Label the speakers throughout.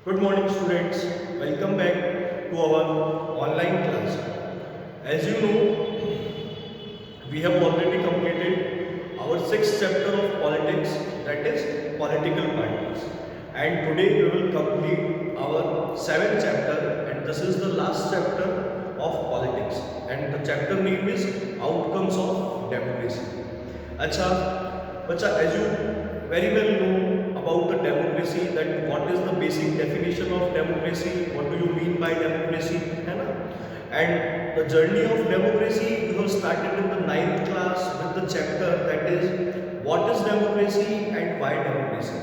Speaker 1: Good morning, students. Welcome back to our online class. As you know, we have already completed our sixth chapter of politics, that is political parties. And today we will complete our seventh chapter, and this is the last chapter of politics. And the chapter name is Outcomes of Democracy. Acha, bacha, as you very well know about the democracy, that what is the basic definition of democracy, what do you mean by democracy, है ना? And the journey of democracy you have started in the ninth class with the chapter that is what is democracy and why democracy.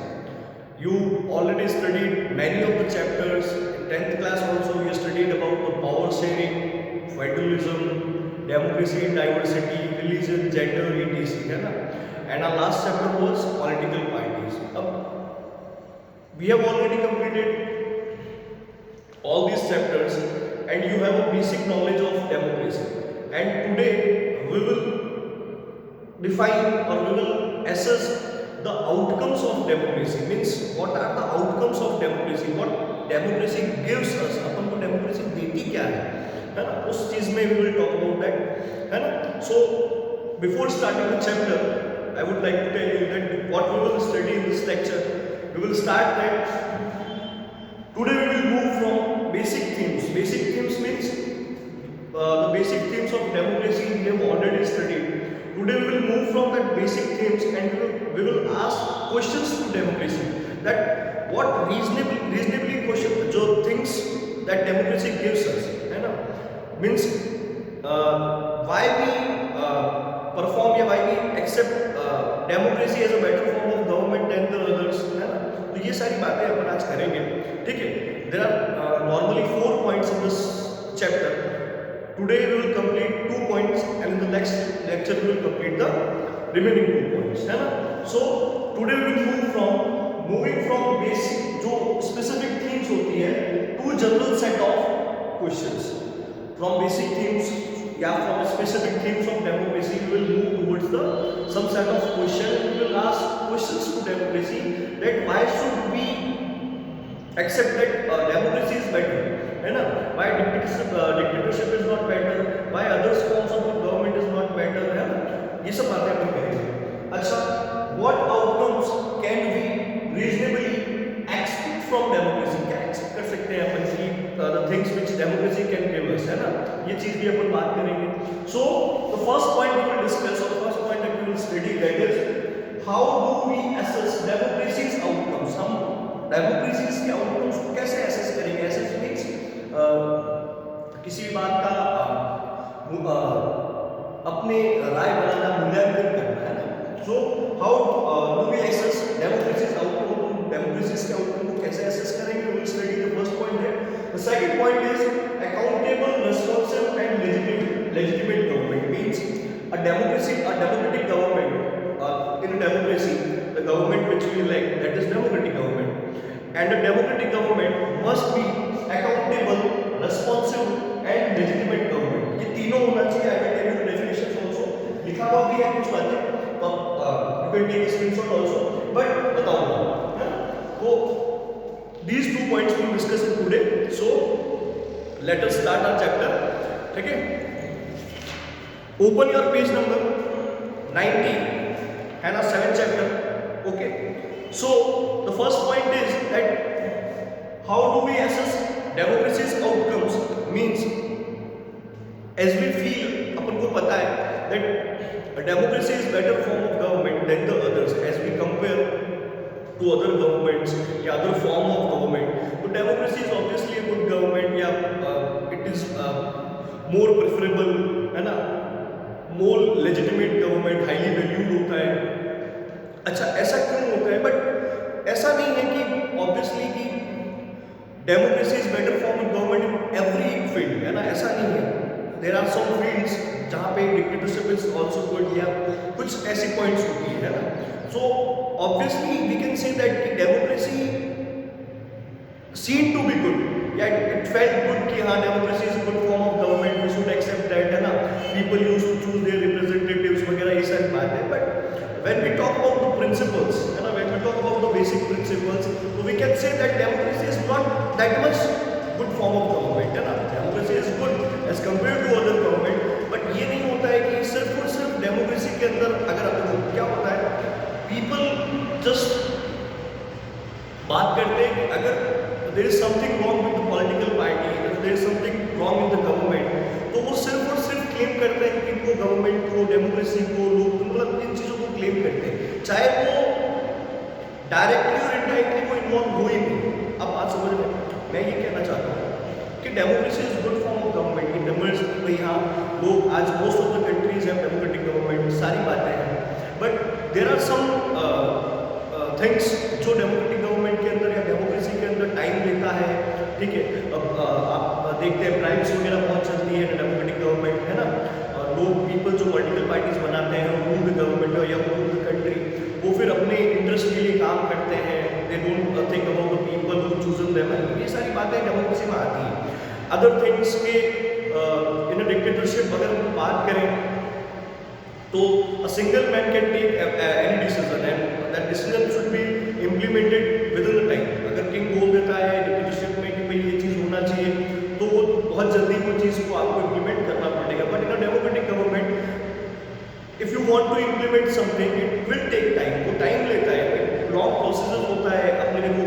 Speaker 1: You already studied many of the chapters. In 10th class also you studied about the power sharing, federalism, democracy and diversity, religion, gender, etc. है ना? And our last chapter was political parties. We have already completed all these chapters and you have a basic knowledge of democracy. And today we will define or we will assess the outcomes of democracy. Means what are the outcomes of democracy? What democracy gives us? अपन को democracy देती क्या है ना? उस चीज में we will talk about that, है ना? So before starting the chapter, I would like to tell you that what we will study in this lecture. We will start that today we will move from basic themes. Basic themes means the basic themes of democracy we have already studied. Today we will move from that basic themes and we will ask questions to democracy. That what reasonably question जो things that democracy gives us, है ना? Means why we perform या why we accept democracy as a better form of government than the others, है ना? तो ये सारी बातें अपन आज करेंगे, ठीक है? There are normally 4 points in this chapter. Today we will complete 2 points and in the next lecture we will complete the remaining 2 points, है ना? So today we will moving from basic जो specific themes होती है to general set of questions. From basic themes या from specific themes of democracy we will move towards the some set of question. We will ask questions to democracy that why should we accept that democracy is better, है ना? Why dictatorship is not better? Why other forms of government is not better, है ना? ये सब बातें अपन करेंगे. अच्छा, what outcomes can we reasonably expect from democracy? क्या expect कर सकते हैं अपन की the things which democracy can give us, है ना? ये चीज भी अपन बात करेंगे. So the first point we will discuss, or the first point that we will study, that is how do we assess democracy's outcomes? हम democracy's के outcomes को कैसे assess करेंगे? Assess means किसी भी बात का अपने राय बनाना, मूल्यांकन करना, है ना? So how do we assess democracy's outcome? Democracy's के outcome को कैसे assess करेंगे? We will study the first point there. The second point is accountable, responsive and legitimate government. Means a democratic government. In a democracy, the government which we elect, that is democratic government. And a democratic government must be accountable, responsive and legitimate government. ये तीनों होना चाहिए. I will tell you the definitions also. लिखा हुआ भी है कुछ बातें. तो you can take a screenshot also. But बताऊंगा. तो these 2 points we will discuss in today. So let us start our chapter. ठीक है? Open your page number 90 and our 7th chapter. Okay. So the first point is that how do we assess democracy's outcomes? Means as we feel, अपन को पता है that a democracy is better form of government than the others. As we compare to other governments या other form of government, तो democracy is obviously a good government या it is more preferable, है ना? more legitimate government, highly valued होता है. अच्छा, ऐसा क्यों होता है? बट ऐसा नहीं है कि obviously कि democracy is better form of government in every field, है ना? ऐसा नहीं है. There are some fields जहाँ पे dictatorship is also good या कुछ ऐसी points होती है ना? So obviously we can say that democracy seemed to be good. Yeah, it felt good कि हाँ democracy is a good form of government. We should accept that, है ना? People used to choose their representatives वगैरह ये सारी बात है. But when we talk about the principles, है ना? When we talk about the basic principles, so we can say that democracy is not that much good form of government, है ना. Democracy is good as compare to other government, but ये नहीं होता है कि सिर्फ और सिर्फ डेमोक्रेसी के अंदर अगर आपको क्या होता है, पीपल जस्ट बात करते हैं कि अगर there is something wrong with the political party, if there is something wrong in the government, तो वो सिर्फ और सिर्फ क्लेम करते हैं कि वो गवर्नमेंट को, डेमोक्रेसी को, लोग मतलब इन चीज़ों को क्लेम करते हैं, चाहे वो डायरेक्टली और इनडायरेक्टली वो इन्वॉल्व हो ही नहीं. अब बात समझ में, मैं ये कहना चाहता हूँ कि democracy is good form of government. In the भाई हाँ, लोग आज most of the countries have democratic government, सारी बातें हैं, but there are some things जो डेमोक्रेटिक गवर्नमेंट के अंदर या डेमोक्रेसी के अंदर टाइम लेता है. ठीक है, अब आप देखते हैं प्राइम्स वगैरह बहुत चलती है डेमोक्रेटिक गवर्नमेंट, है ना. लोग पीपल जो पॉलिटिकल पार्टीज बनाते हैं, रूल द गवर्नमेंट या रूल द कंट्री, वो फिर अपने इंटरेस्ट के लिए काम करते हैं. They don't think about the people who chosen them. ये सारी बातें डेमोक्रेसी में आती हैं. अदर थिंग्स के इन अ डिक्टेटरशिप अगर हम बात करें तो a single man can take any decision and that decision should be implemented within the time. अगर किंग बोल देता है डिक्टेटरशिप में कि भाई ये चीज़ होना चाहिए, तो वो बहुत जल्दी वो चीज़ को आपको इम्प्लीमेंट करना पड़ेगा. But in a democratic government if you want to implement something it will take time. वो टाइम लेता है, लॉन्ग प्रोसेस होता है. अपने देखो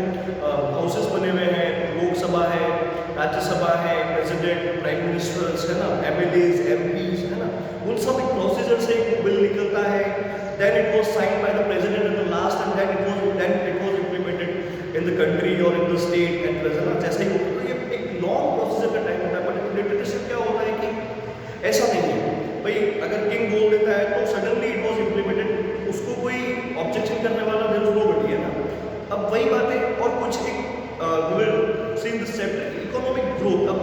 Speaker 1: हाउसेस बने हुए हैं, लोकसभा है, राज्यसभा है, प्रेसिडेंट, प्राइम मिनिस्टर्स, है ना, एमएलएज, एमपीज, है ना, उन सब एक प्रोसीजर से एक बिल निकलता है. Then it was signed by the president at the last and then it was implemented in the country और in the state and president. जैसे ही होता है, तो ये एक लॉन्ग प्रोसीजर का टाइम होता है. बट डिक्टेटरशिप क्या होता है कि ऐसा नहीं है भाई, अगर किंग बोल देता है तो सडनली इट वाज इम्प्लीमेंटेड, उसको कोई ऑब्जेक्शन करने वाला देयर इज नोबडी, है ना. अब वही बात है. और कुछ एक we will see in this chapter economic growth. अब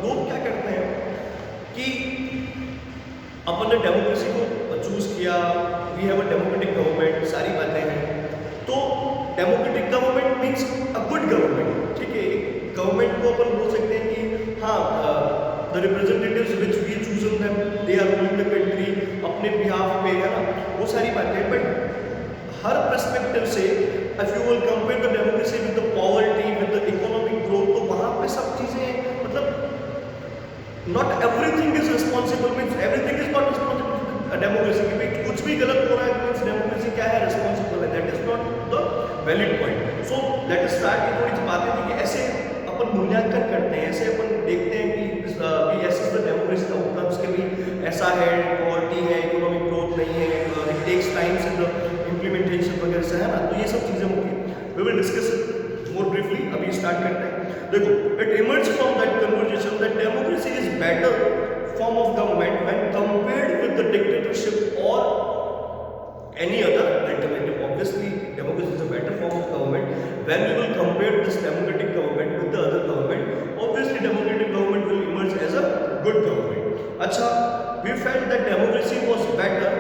Speaker 1: लोग क्या करते हैं कि अपन ने डेमोक्रेसी को चूज किया, we have a democratic government, सारी बातें हैं, तो democratic government means a good government. ठीक है, गवर्नमेंट को अपन बोल सकते हैं कि हाँ, the representatives which we chosen them, they are ruling the country अपने बिहाफ पे, है ना, वो सारी बातें. बट हर पर्सपेक्टिव से if you will compare the democracy with the poverty, with the economic growth, तो वहाँ पे सब चीज़ें मतलब not everything is responsible, means everything is not responsible. Democracy की भाई कुछ भी गलत हो रहा है मीन्स डेमोक्रेसी क्या है, रिस्पॉन्सिबल है. That is not the valid point. So let us start. ये थोड़ी सी बातें थी कि ऐसे अपन मूल्यांकन करते हैं, ऐसे अपन देखते हैं कि ऐसे द डेमोक्रेसी का आउटकम्स के भी ऐसा है, पॉवर्टी है, इकोनॉमिक ग्रोथ नहीं है, it takes times in the implementation वगैरह से, है ना. तो ये सब चीज़ें होती हैं. We will discuss it more briefly. अभी स्टार्ट करते हैं. देखो, it emerge from that conversation that democracy is better form of government when compared with the dictatorship or any other alternative. Obviously, democracy is a better form of government. When we will compare this democratic government with the other government, obviously democratic government will emerge as a good government. Acha, we felt that democracy was better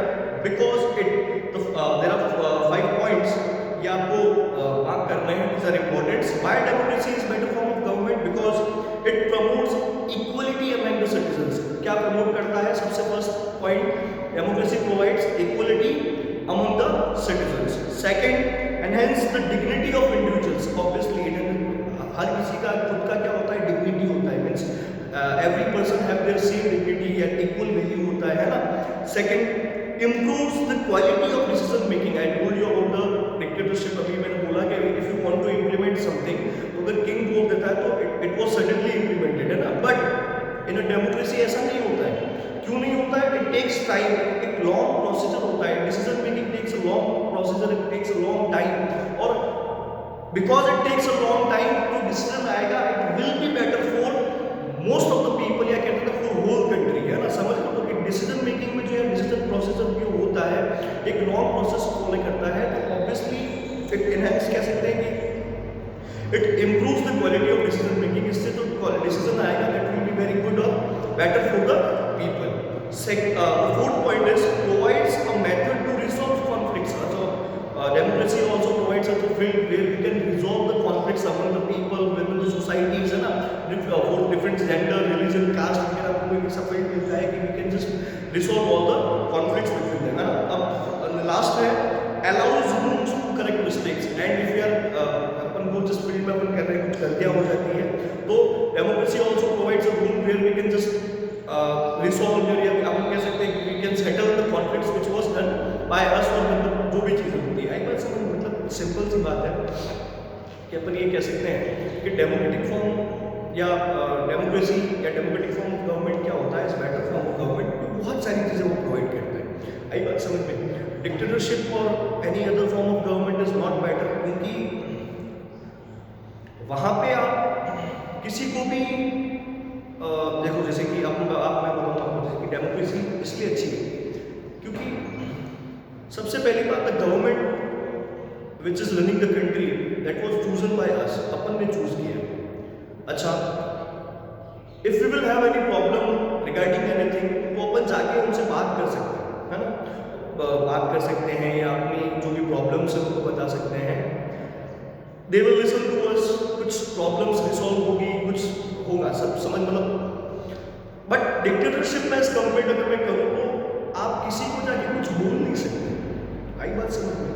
Speaker 1: because there are 5 points. ये आपको mark करने हैं. These are important. Why democracy is better form of government? Because it promotes equality among the citizens. क्या promote करता है? सबसे first point, democracy provides equality among the citizens. Second, enhance the dignity of individuals. Obviously हर किसी का खुद का क्या होता है, डिग्निटी होता है. Means every person have their same dignity या इक्वल वैल्यू होता है ना. Second, improves the quality of decision making. I told you about the dictatorship. अभी मैंने बोला कि if you want to implement something, तो अगर किंग बोल देता है तो it was suddenly implemented, है ना. बट इन अ डेमोक्रेसी ऐसा नहीं होता है. क्यों नहीं होता है? It takes time. एक लॉन्ग प्रोसीजर होता है. Decision making takes a long procedure, it takes a long time. और because it takes a long time, तो डिसीजन आएगा, it will be better for most of the people, या कहते हैं for whole country, है ना. समझ लो, तो डिसीजन मेकिंग में जो है डिसीजन प्रोसीजर जो होता है एक लॉन्ग प्रोसेस फॉलो करता है. तो ऑब्वियसली इट एनहांस कह सकते हैं कि it improves the quality of decision making. इससे तो डिसीजन आएगा that will be very good और better for the people. Fourth point is provides a method to resolve conflicts. Democracy also provides us a field where we can resolve the conflicts among the people within the societies, है ना. For different gender, religion, caste वगैरह को एक ऐसा field मिलता है कि we can just resolve all the conflicts between them, है ना. अब लास्ट है allows humans to correct mistakes. and if we are अपन अपन को जिस फील्ड में अपन कर रहे हैं कुछ गलतियां हो जाती है, तो democracy also provides a room where we can just resolve या अपन कह सकते हैं we can settle the conflicts which was done by us, और मतलब जो भी चीजें होती है। आई बात समझ, मतलब सिंपल सी बात है कि अपन ये कह सकते हैं कि डेमोक्रेटिक फॉर्म या डेमोक्रेसी या डेमोक्रेटिक फॉर्म ऑफ गवर्नमेंट क्या होता है, is better form of government, क्योंकि बहुत सारी चीजें वो प्रोवाइड करता है। आई बात समझ में, डिक्टेटरशिप और any other form of government is not better, क्योंकि वहां पे आप किसी को भी देखो, जैसे कि आप मैं बताऊंगा आपको, जैसे कि डेमोक्रेसी इसलिए अच्छी है क्योंकि सबसे पहली बात, the government which is running the country that was chosen by us, अपन ने चूज किया। अच्छा, if we will have any problem regarding anything, तो अपन जाके उनसे बात कर सकते हैं, है ना, बात कर सकते हैं या अपनी जो भी प्रॉब्लम्स है उनको बता सकते हैं। They will listen to us, कुछ प्रॉब्लम्स रिसॉल्व होगी, कुछ होगा, सब समझ मतलब। बट डिक्टेटरशिप में एज कंपेयर अगर मैं करूँ तो आप किसी को जाके कुछ बोल नहीं सकते। आई बात समझ में,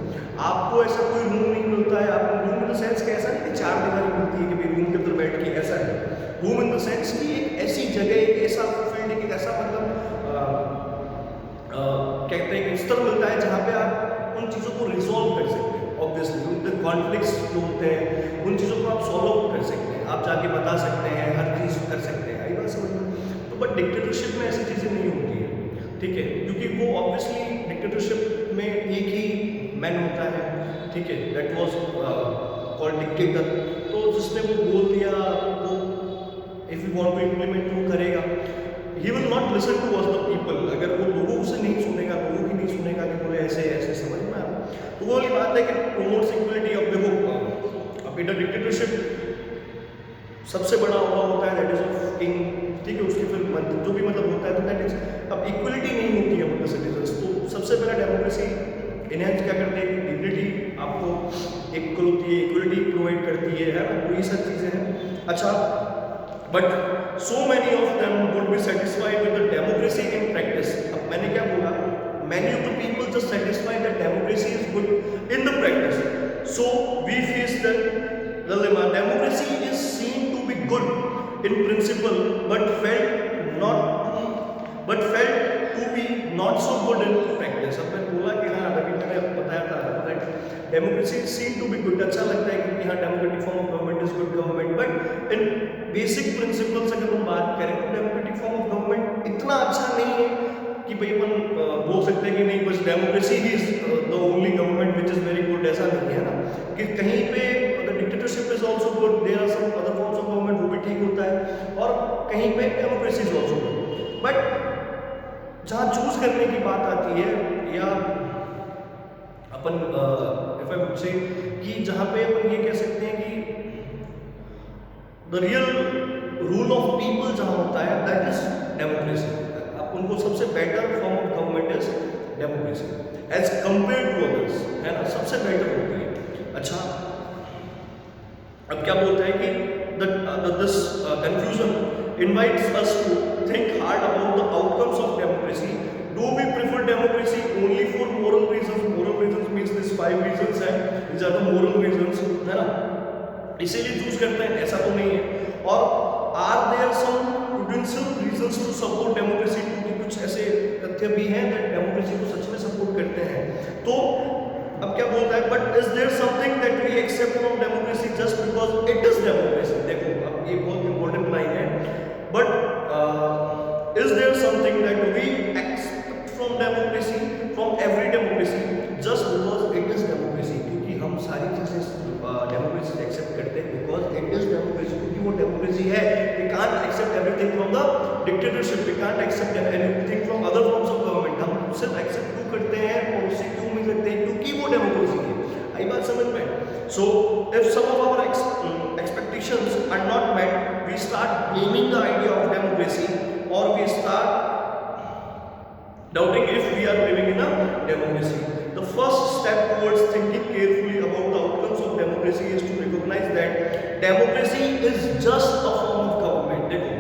Speaker 1: आपको ऐसा कोई रूम नहीं मिलता है। आपको रूम इन द सेंस कि ऐसा नहीं कि चार दीवारी मिलती है कि भाई रूम के अंदर बैठ के, ऐसा है। रूम इन द सेंस कि एक ऐसी जगह, एक ऐसा फील्ड, एक ऐसा मतलब कहते हैं कि स्तर मिलता है जहाँ पे आप उन चीज़ों को रिजॉल्व कर सकते हैं। ऑब्वियसली उनके कॉन्फ्लिक्ट्स जो होते हैं उन चीज़ों को आप सॉल्व कर सकते हैं, आप जाके बता सकते हैं, हर चीज़ कर सकते हैं। आई बात समझ में। तो बट डिक्टेटरशिप में ऐसी चीज़ें नहीं होती है, ठीक है, क्योंकि वो ऑब्वियसली डिक्टेटरशिप में एक ही मैन होता है, ठीक है, दैट वाज कॉल्ड डिक्टेटर। तो जिसने वो बोल दिया, वो if you want to implement वो करेगा। He will not listen to us the people. अगर वो लोगों से नहीं सुनेगा, लोगों की नहीं सुनेगा कि बोले ऐसे ऐसे, समझ में आ रहा। तो वो वाली बात है कि प्रोमोट्स इक्वलिटी। अब देखो, अब इंटर डिक्टेटरशिप सबसे बड़ा होता है दैट इज ऑफ किंग, ठीक है, उसकी फिर जो भी मतलब होता है, तो दैट इज अब इक्वलिटी नहीं होती है मतलब सिटीजन्स। तो सबसे पहला डेमोक्रेसी इनहेंस क्या करती है कि डिग्निटी आपको इक्वल होती है, इक्वलिटी प्रोवाइड करती है ना, तो ये सब चीज़ें हैं। अच्छा, but so many of them would be satisfied with the democracy in practice. अब मैंने क्या बोला, many of the people just satisfied that democracy is good in the practice. So we face the dilemma. Democracy is seen to be good in principle, but felt to be not so good in practice. अब मैं बोला कि हाँ, अभी मैंने बताया था democracy seen to be good, अच्छा लगता है कि हाँ democratic form of government is good government, but in basic principles अगर हम बात करें तो डेमोक्रेटिक फॉर्म ऑफ गवर्नमेंट इतना अच्छा नहीं है कि भाई अपन बोल सकते हैं कि नहीं बस डेमोक्रेसी ही is the only government which is very good, ऐसा नहीं है ना। कि कहीं पे अगर dictatorship is also good, there are some other forms of government, वो भी ठीक होता है, और कहीं पे democracy is also good. But जहाँ चूज करने की बात आती है, या अपन इफ आई वुड से कि जहाँ पे अपन ये कह सकते हैं कि the real rule of people जहाँ होता है दैट इज डेमोक्रेसी। उनको सबसे better form of government is democracy as compare to others, है ना, सबसे बेटर होती है। अच्छा, अब क्या बोलता है कि this confusion invites us to think hard about the outcomes of democracy. Do we prefer democracy only for moral reasons? Moral reasons means this 5 reasons है, these are the moral reasons, है ना, इसीलिए चूज करते हैं, ऐसा तो नहीं है। और are there some prudential reasons to support democracy? कुछ ऐसे तथ्य भी हैं दैट डेमोक्रेसी को सच में सपोर्ट करते हैं। तो अब क्या बोलता है, but is there something that we accept from democracy just because it is democracy? देखो, अब ये बहुत इंपॉर्टेंट लाइन है, but is there something that we accept from democracy, from every democracy just because it is democracy? क्योंकि हम सारी चीजें democracy accept करते हैं बिकॉज इट इज डेमोक्रेसी, क्योंकि वो डेमोक्रेसी है। We can't accept everything from the dictatorship, we can't accept anything from other forms of government. हम सिर्फ एक्सेप्ट क्यों करते हैं और उससे क्यों मिल सकते हैं? क्योंकि वो डेमोक्रेसी है। आई बात समझ में? So if some of our expectations are not met, we start blaming the idea of democracy, or we start doubting if we are living in a democracy. The first step towards thinking carefully about the outcomes of democracy is to recognize that democracy is just a form of government. देखो,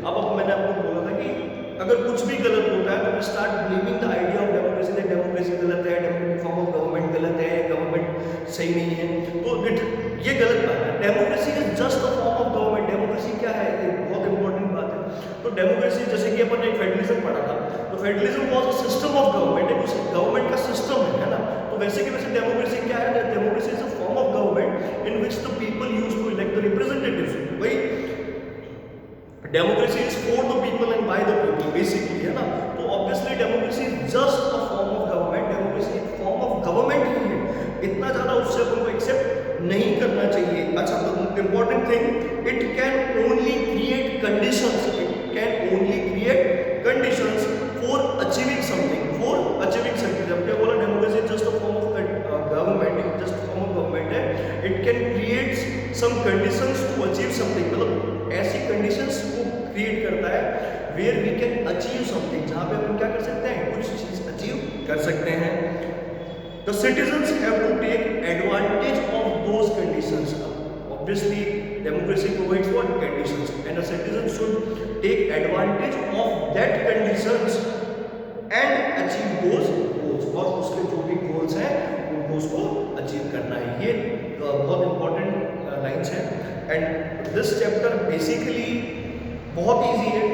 Speaker 1: अब मैंने आपको बोला था कि अगर कुछ भी गलत होता है तो we start blaming the idea of democracy, that democracy गलत है, democratic form of government गलत है, गवर्नमेंट सही नहीं है, तो ये गलत बात है। Democracy is just a form of government. Democracy क्या है, ये बहुत इंपॉर्टेंट बात है। तो डेमोक्रेसी, जैसे कि अपन ने फेडरलिज्म पढ़ा था, तो federalism was a system of government, एक गवर्नमेंट का सिस्टम है ना। तो वैसे कि वैसे डेमोक्रेसी क्या है, democracy is a form of government in which the people use to elect the representatives. भाई democracy is for the people and by the people basically, है ना। तो obviously democracy is just a form of government. Democracy एक form of government ही है, इतना ज़्यादा उससे अपन को एक्सेप्ट नहीं करना चाहिए। अच्छा, the important thing, it can only create conditions, it can only create conditions for achieving something, for achieving something. जब क्या बोला, democracy just a form of government, just form of government है, it can create some conditions to achieve something, मतलब ऐसी conditions को create करता है where we can achieve something, जहाँ पे अपन क्या कर सकते हैं, कुछ चीज अचीव कर सकते हैं। The citizens have to take advantage of those conditions. Obviously democracy provides what conditions, and the citizen should take advantage of that conditions and achieve those goals, और उसके जो भी गोल्स हैं उनको उसको अचीव करना है। ये बहुत इंपॉर्टेंट लाइन्स हैं। एंड दिस चैप्टर बेसिकली बहुत ईजी है,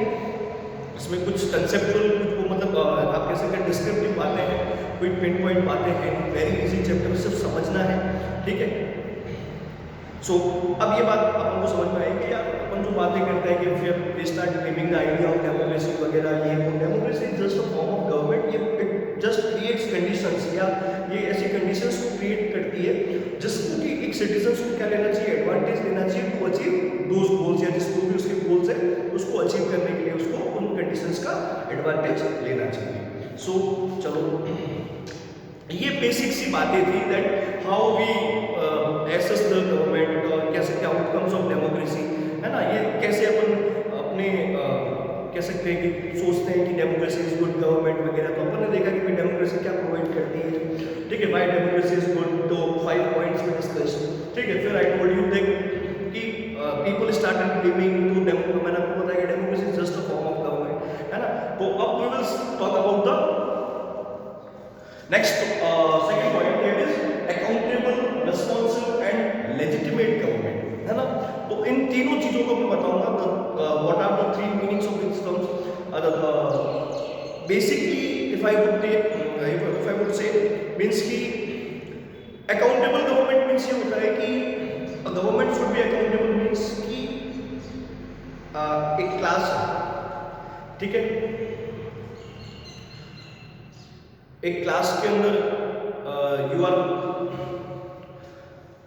Speaker 1: इसमें कुछ कंसेप्चुअल, कुछ मतलब आप कह सकते हैं डिस्क्रिप्टिव बातें हैं, कोई पिन पॉइंट बातें हैं, वेरी इजी चैप्टर, सिर्फ समझना है, ठीक है। सो अब ये बात अपन को समझ में आएगी, यार अपन जो बातें करते हैं कि फिर we start naming the idea of democracy वगैरह, ये वो democracy is just a form of government, ये जस्ट क्रिएट्स कंडीशंस, या ये ऐसी कंडीशंस को क्रिएट करती है जिसको कि एक सिटीजन्स को क्या लेना चाहिए, एडवांटेज लेना चाहिए टू अचीव दोज गोल्स, या जिसको भी उसके गोल्स है उसको अचीव करने के लिए उसको उन कंडीशंस का एडवांटेज लेना चाहिए। सो चलो, ये बेसिक सी बातें थी that how we assess the government, और कैसे क्या आउटकम्स ऑफ डेमोक्रेसी, है ना। ये कैसे अपन अपने कह सकते हैं कि सोचते हैं कि डेमोक्रेसी इज गुड गवर्नमेंट वगैरह, तो अपन ने देखा कि डेमोक्रेसी क्या प्रोवाइड करती है, ठीक है। व्हाई डेमोक्रेसी इज गुड, तो 5 पॉइंट्स में डिस्कस, ठीक है। फिर आई टोल्ड यू दैट कि people started blaming to democracy, मैंने आपको बताया कि democracy is just a form of government, है ना। तो अब we will talk about the next second point, that is accountable, responsive and legitimate government, है ना। तो इन तीनों चीजों को मैं बताऊंगा, what are the 3 meanings of this terms. Basically if I would say means कि अकाउंटेबल गवर्नमेंट मींस ये होता है कि government should be accountable, means कि एक क्लास है, ठीक है। एक क्लास के अंदर you are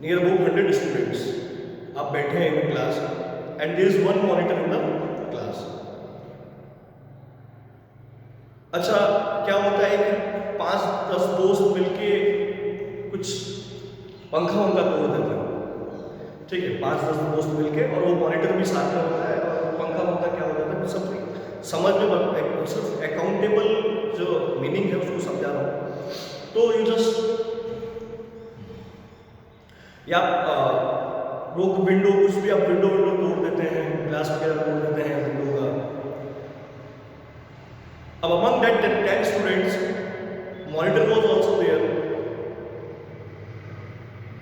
Speaker 1: near about 100 students, आप बैठे हैं in class and there is one monitor in the class. अच्छा, क्या होता है कि 5-10 दोस्त मिलके कुछ पंखा तोड़ देते हैं, ठीक है। 5-10 दोस्त मिलके, और वो मॉनिटर भी साथ में होता है, और पंखा क्या हो जाता है, सब समझ में, सिर्फ अकाउंटेबल जो मीनिंग है उसको समझा रहा हूँ। तो यू जस्ट, या लोग विंडो, कुछ भी आप विंडो तोड़ देते हैं, ग्लास वगैरह तोड़ देते हैं विंडो का। अब among that 10 students, monitor was also there.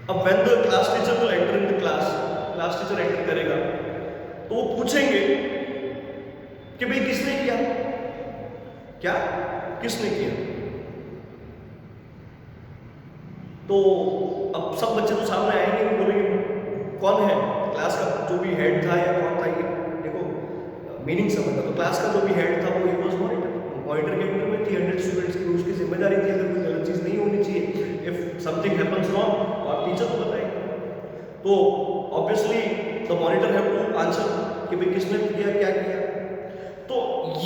Speaker 1: अब when the class teacher will enter in the class teacher enter करेगा, तो वो पूछेंगे कि भाई किसने किया, क्या किसने किया। तो अब सब बच्चे तो सामने आएंगे, वो बोलेंगे कौन है, क्लास का जो भी हेड था या कौन था, ये देखो मीनिंग समझना। तो क्लास का जो भी हेड था वो ही वाज मॉनिटर। मॉनिटर के अंडर में 300 स्टूडेंट्स की उसकी जिम्मेदारी थी, अगर कोई गलत चीज़ नहीं होनी चाहिए, इफ समथिंग हैपेंस रॉन्ग, तो आप टीचर को बताएंगे। तो obviously the monitor have to answer कि भाई किसने किया, क्या किया। तो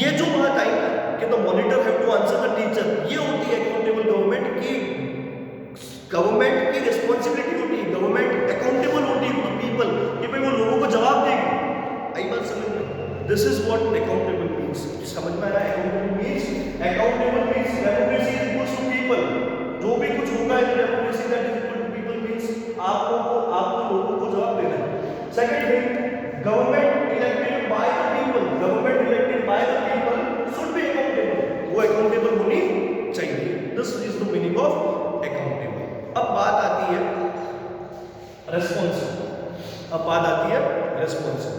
Speaker 1: ये जो बात आई ना कि the monitor have to answer the teacher, ये होती है अकाउंटेबल गवर्नमेंट की। गवर्नमेंट की रिस्पॉन्सिबिलिटी होती है, गवर्नमेंट अकाउंटेबल होती है टू पीपल, कि भाई वो लोगों को जवाब देगी। आई बात समझ में? This is what accountable means. समझ में आया? Accountable means democracy is equal to people. जो भी कुछ होगा है democracy that is equal to people means आपको लोगों को जवाब देना है। Second thing, government elected by the people, government elected by the people should be accountable, वो अकाउंटेबल होनी चाहिए। This is the meaning of accountable. अब बात आती है अब बात आती है responsive.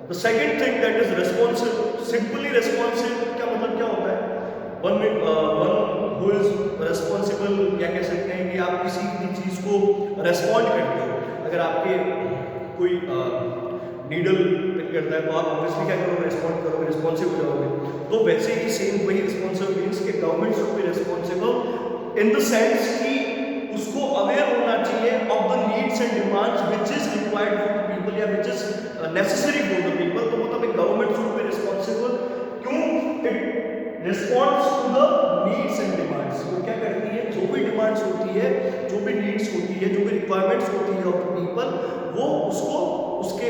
Speaker 1: The second thing that is responsive, simply responsive क्या मतलब क्या होता है? वन हु इज रेस्पॉन्सिबल, क्या कह सकते हैं कि आप किसी भी चीज को रेस्पॉन्ड करते हो। अगर आपके कोई नीडल पिक करता है तो आप ऑब्वियसली क्या करोगे? रेस्पॉन्ड करोगे, रिस्पॉन्सिव हो जाओगे। तो वैसे ही सेम वही रिस्पॉन्सिबल मीन्स कि government should be responsible in the sense कि उसको अवेयर होना चाहिए of the needs and demands which is required for the people या which is necessary for the people. तो मतलब एक गवर्नमेंट शुड बी रिस्पॉन्सिबल, क्यों? It responds to the needs and demands. वो क्या करती है? जो भी डिमांड्स होती है, जो भी नीड्स होती है, जो भी रिक्वायरमेंट्स होती है ऑफ द पीपल, वो उसको उसके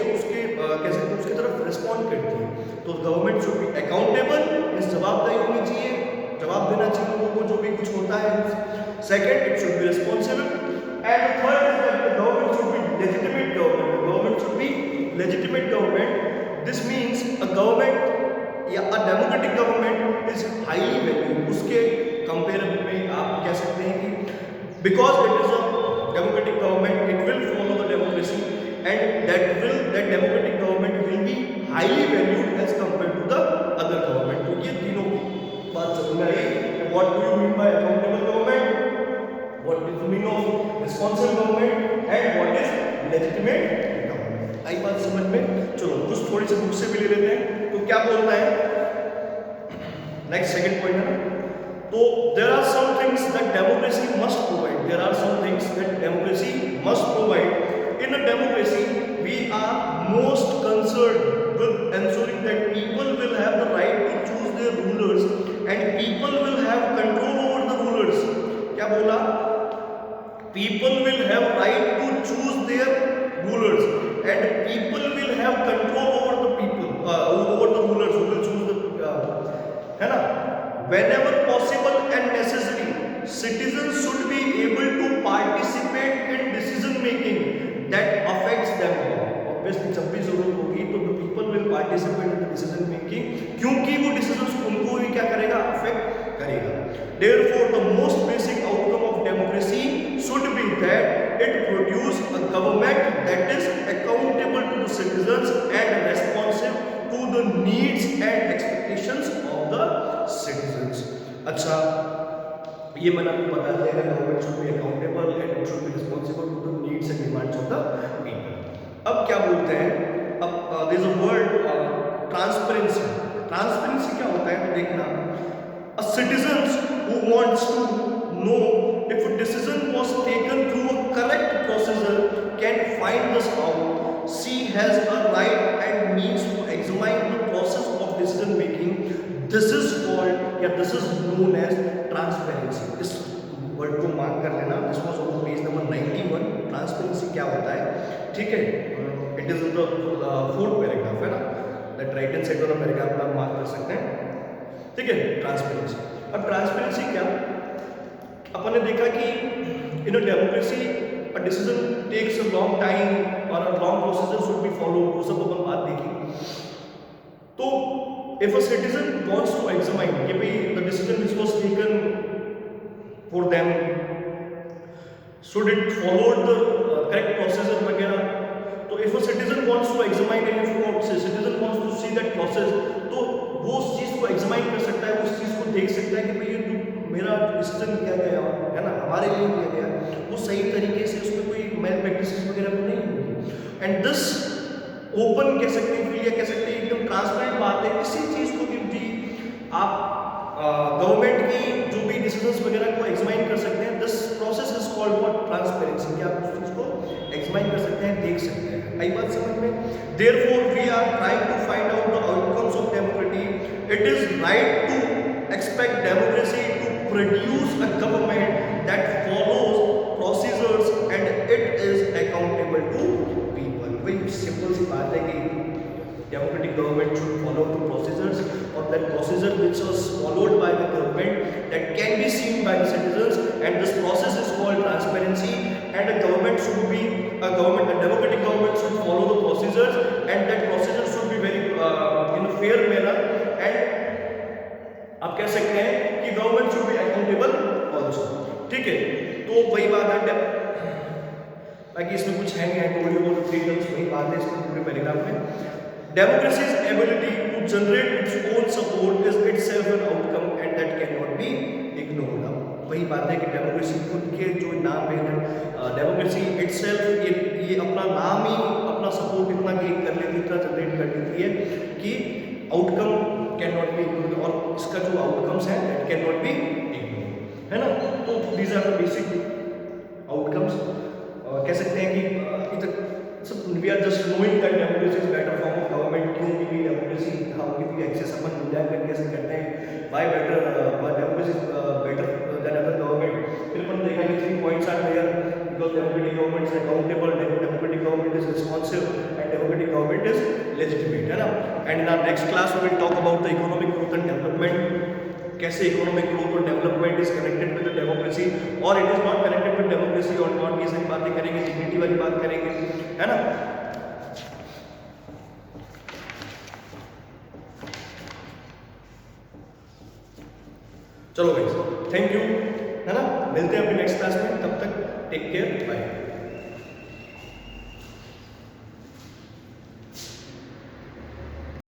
Speaker 1: कह सकते हैं उसकी तरफ रिस्पॉन्ड करती है। तो गवर्नमेंट शुड बी अकाउंटेबल, इस जवाबदेही होनी चाहिए, जवाब देना चाहिए लोगों को जो भी कुछ होता है। Second, it should be responsible, and third is that the government should be legitimate government. Government should be legitimate government. This means a government या a democratic government is highly valued. उसके कंपेरेबल में आप कह सकते हैं कि because it is a democratic government, it will follow the democracy and that democratic government will be highly valued as compared to the other government। तो ये तीनों बात समझ में आई। What do you mean by accountable government? What is the meaning of responsible government? And what is legitimate government? आई बात समझ में? चलो कुछ थोड़ी सी बुक से भी ले लेते हैं। तो क्या बोलता है नेक्स्ट सेकंड पॉइंट है ना, तो there are some things that democracy must provide. There are some things that democracy must provide. In a democracy, we are most concerned with ensuring that people will have the right to choose their rulers and people will have control over the rulers. क्या बोला? People will have right to choose their rulers and people will have control over the people, over the rulers who will choose the, है ना? Whenever possible and necessary, citizens should be able to participate in decision making that affects them all. Obviously जब भी जरूरत होगी तो the people will participate in the decision making, क्योंकि वो decisions उनको भी क्या करेगा? affect करेगा। Therefore the most basic outcome of democracy should be that it produce a government that is accountable to the citizens and responsive to the needs and expectations of the citizens। अच्छा, ये मैंने आपको बता दिया है, government should be accountable and it should be responsible to the needs and demands of the people. अब क्या बोलते हैं? अब there is a word transparency. Transparency क्या होता है? देखना, a citizens who wants to know if a decision was taken through a correct procedure can find this out. She has a right and means to examine the process of decision making. This is called या this is known as transparency. इस word को mark कर लेना, this was on page number 91। Transparency क्या होता है? ठीक है, it is in the fourth paragraph है ना, दैट राइट हैंड साइड वाला पैराग्राफ आप मार्क कर सकते हैं। ठीक है, ट्रांसपेरेंसी। अब ट्रांसपेरेंसी क्या, अपन ने देखा कि in a democracy a decision takes a long time और a long procedure should be follow, वो सब अपन बात देखी। तो if a citizen wants to examine कि भाई the decision which was taken for them should it follow the correct procedure वगैरह, तो if a citizen wants to examine and if a citizen wants to see that process, तो वो उस चीज़ को examine कर सकता है, उस चीज़ को देख सकता है कि भाई ये जो मेरा डिसीजन किया गया है ना, हमारे लिए किया गया, वो सही तरीके से उसमें कोई मैल प्रैक्टिसेस वगैरह तो नहीं होगी। एंड दिस ओपन कह सकते हैं, फ्री कह सकते हैं, एकदम ट्रांसपेरेंट बात है। इसी चीज़ को भी आप गवर्नमेंट की जो भी डिसीजंस वगैरह को एग्जामाइन कर सकते हैं। This process is called what? Transparency. क्या आप उस चीज़ को एग्जामाइन कर सकते हैं, देख सकते हैं। आई बात समझ में? Therefore we are trying to find out the outcomes of democracy. It is right to expect democracy to produce a government that follows procedures and it is accountable to people. वही सिंपल सी बात है कि democratic government should follow the procedures, or that procedure which was followed by the government that can be seen by the citizens, and this process is called transparency, and a democratic government should follow the procedures, and that procedure should be very in a fair manner, and आप कह सकते हैं कि government should be accountable also। ठीक है, तो वही बात है। ताकि इसमें कुछ है नहीं, आई told you about the three terms, वही बात है इसमें पूरे पैराग्राफ में। Democracy's ability to generate its own support is itself an outcome and that cannot be ignored. अब वही बात है कि डेमोक्रेसी खुद के जो नाम है, डेमोक्रेसी इटसेल्फ ये अपना नाम ही अपना सपोर्ट इतना गेन कर लेती है, इतना जनरेट कर लेती है कि outcome can not be ignored, और इसका जो आउटकम्स है that can not be ignored, है ना। तो these are the basic outcomes. कह सकते हैं कि we are just knowing that democracy is better form of government. क्यों की डेमोक्रेसी हम कितनी एक्सेस अपन मूल्यांकन कैसे करते हैं, why better democracy better than other government. फिर अपन देखा कि 3 points are there, because democratic government is accountable, democratic government is responsive and democratic government is legitimate, है ना। And in our next class we will talk about the economic growth and development, कैसे economic growth और development is connected with the democracy और it is not connected with democracy और not, ये सारी बातें करेंगे, डिग्निटी वाली बात करेंगे, है ना। चलो गाइस, थैंक यू, है ना। मिलते हैं अपनी नेक्स्ट क्लास में, तब तक टेक केयर, बाय।